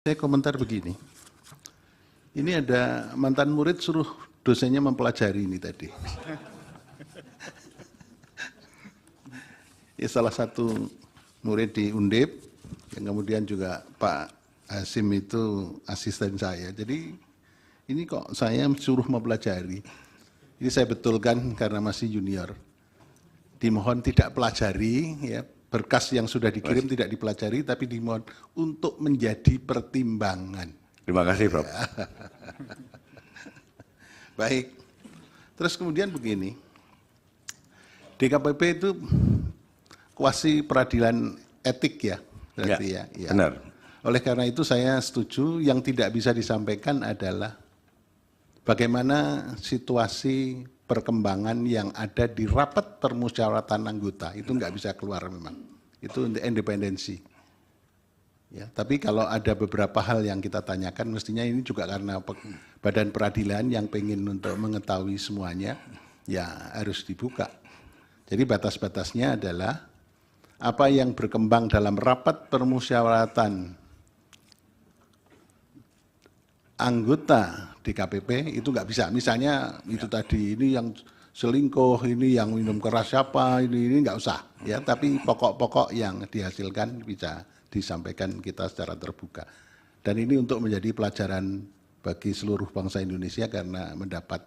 Saya komentar begini, ini ada mantan murid suruh dosennya mempelajari ini tadi. Ya, salah satu murid di Undip, yang kemudian juga Pak Hasim itu asisten saya. Jadi ini kok saya suruh mempelajari. Ini saya betulkan karena masih junior. Dimohon tidak pelajari, ya, berkas yang sudah dikirim tidak dipelajari, tapi dimohon untuk menjadi pertimbangan. Terima kasih, Prof. Baik, terus kemudian begini, DKPP itu kuasi peradilan etik ya, berarti ya. Benar. Oleh karena itu saya setuju, yang tidak bisa disampaikan adalah bagaimana situasi perkembangan yang ada di rapat permusyawaratan anggota, itu nggak bisa keluar memang, itu independensi. Ya, tapi kalau ada beberapa hal yang kita tanyakan, mestinya ini juga karena badan peradilan yang pengen untuk mengetahui semuanya, ya harus dibuka. Jadi batas-batasnya adalah apa yang berkembang dalam rapat permusyawaratan anggota DKPP itu nggak bisa. Misalnya itu tadi, ini yang selingkuh, ini yang minum keras siapa, ini nggak usah. Ya, tapi pokok-pokok yang dihasilkan bisa disampaikan kita secara terbuka. Dan ini untuk menjadi pelajaran bagi seluruh bangsa Indonesia karena mendapat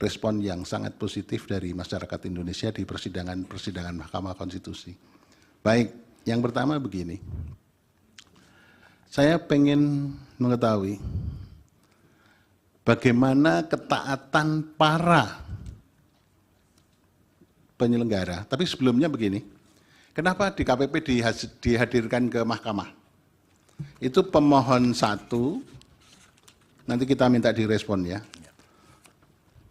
respon yang sangat positif dari masyarakat Indonesia di persidangan Mahkamah Konstitusi. Baik, yang pertama begini. Saya pengen mengetahui bagaimana ketaatan para penyelenggara. Tapi sebelumnya begini, kenapa DKPP dihadirkan ke mahkamah? Itu pemohon 1, nanti kita minta direspon ya.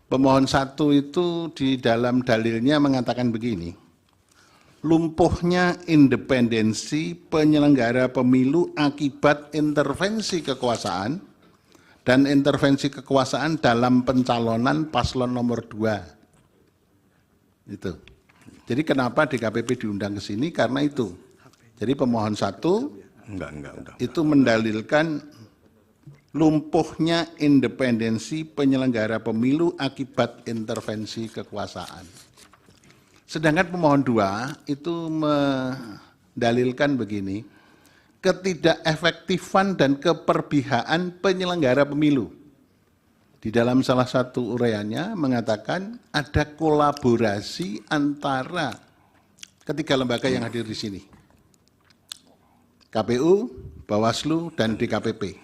Pemohon 1 itu di dalam dalilnya mengatakan begini, lumpuhnya independensi penyelenggara pemilu akibat intervensi kekuasaan dan intervensi kekuasaan dalam pencalonan paslon nomor 2. Itu. Jadi kenapa DKPP diundang ke sini? Karena itu. Jadi pemohon 1 itu mendalilkan lumpuhnya independensi penyelenggara pemilu akibat intervensi kekuasaan. Sedangkan pemohon 2 itu mendalilkan begini, ketidakefektifan dan keperpihakan penyelenggara pemilu. Di dalam salah satu uraiannya mengatakan ada kolaborasi antara ketiga lembaga yang hadir di sini. KPU, Bawaslu, dan DKPP.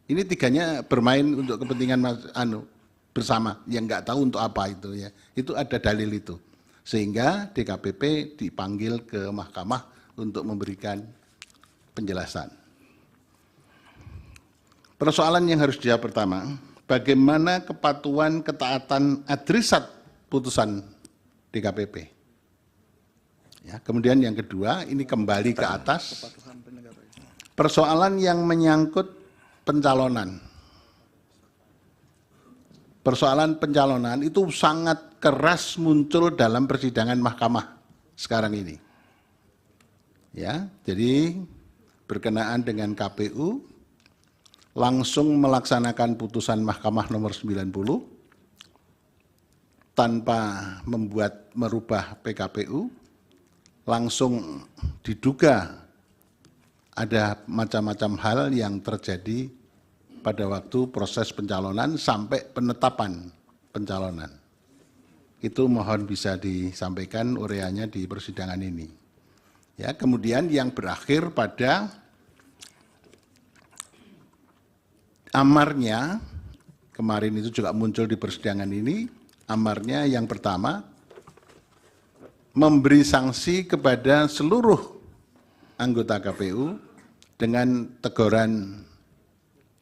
Ini tiganya bermain untuk kepentingan bersama, yang nggak tahu untuk apa itu ya. Itu ada dalil itu. Sehingga DKPP dipanggil ke mahkamah untuk memberikan penjelasan. Persoalan yang harus dijawab pertama, bagaimana kepatuhan ketaatan adresat putusan DKPP. Ya, kemudian yang kedua, ini kembali ke atas, persoalan yang menyangkut pencalonan. Persoalan pencalonan itu sangat keras muncul dalam persidangan mahkamah sekarang ini. Ya, jadi berkenaan dengan KPU langsung melaksanakan putusan Mahkamah nomor 90 tanpa merubah PKPU, langsung diduga ada macam-macam hal yang terjadi pada waktu proses pencalonan sampai penetapan pencalonan. Itu mohon bisa disampaikan uraiannya di persidangan ini. Ya, kemudian yang berakhir pada amarnya, kemarin itu juga muncul di persidangan ini, amarnya yang pertama, memberi sanksi kepada seluruh anggota KPU dengan teguran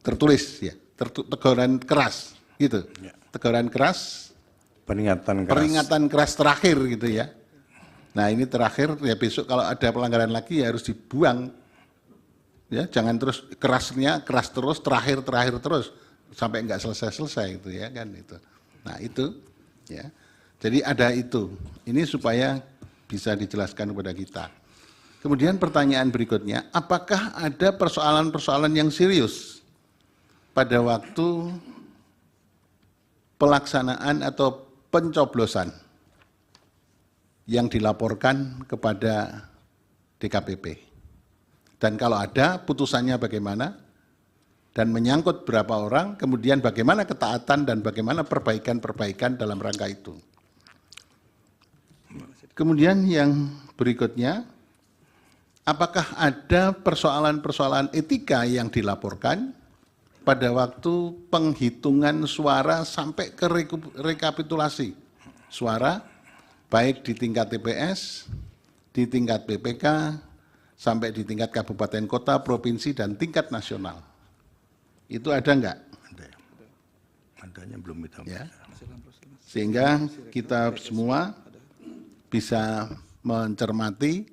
tertulis, ya, teguran keras, gitu. Teguran keras, peringatan keras terakhir gitu ya. Nah ini terakhir, ya besok kalau ada pelanggaran lagi ya harus dibuang. Ya, jangan terus kerasnya keras terus, terakhir terus sampai enggak selesai itu ya kan itu. Nah itu ya. Jadi ada itu. Ini supaya bisa dijelaskan kepada kita. Kemudian pertanyaan berikutnya, apakah ada persoalan-persoalan yang serius pada waktu pelaksanaan atau pencoblosan yang dilaporkan kepada DKPP? Dan kalau ada, putusannya bagaimana? Dan menyangkut berapa orang, kemudian bagaimana ketaatan dan bagaimana perbaikan-perbaikan dalam rangka itu. Kemudian yang berikutnya, apakah ada persoalan-persoalan etika yang dilaporkan pada waktu penghitungan suara sampai ke rekapitulasi suara, baik di tingkat TPS, di tingkat PPK, sampai di tingkat kabupaten kota, provinsi, dan tingkat nasional. Itu ada enggak? Ada. Adanya belum kita. Ya. Sehingga kita semua bisa mencermati,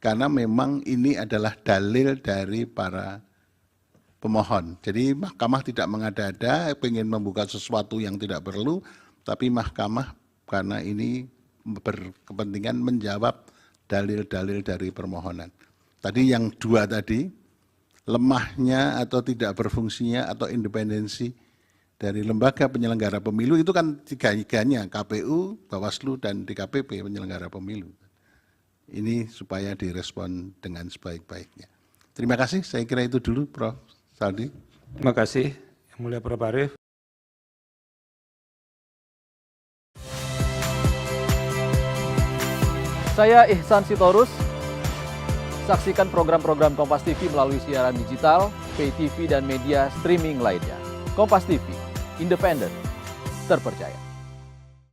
karena memang ini adalah dalil dari para pemohon. Jadi mahkamah tidak mengada-ada, ingin membuka sesuatu yang tidak perlu, tapi mahkamah karena ini berkepentingan menjawab dalil-dalil dari permohonan. Tadi yang dua tadi, lemahnya atau tidak berfungsinya atau independensi dari lembaga penyelenggara pemilu itu kan tiga-tiganya, KPU, Bawaslu, dan DKPP penyelenggara pemilu. Ini supaya direspon dengan sebaik-baiknya. Terima kasih, saya kira itu dulu Prof. Saldi. Terima kasih, Yang Mulia Prof. Arief. Saya Ihsan Sitorus. Saksikan program-program Kompas TV melalui siaran digital, pay TV, dan media streaming lainnya. Kompas TV, independen, terpercaya.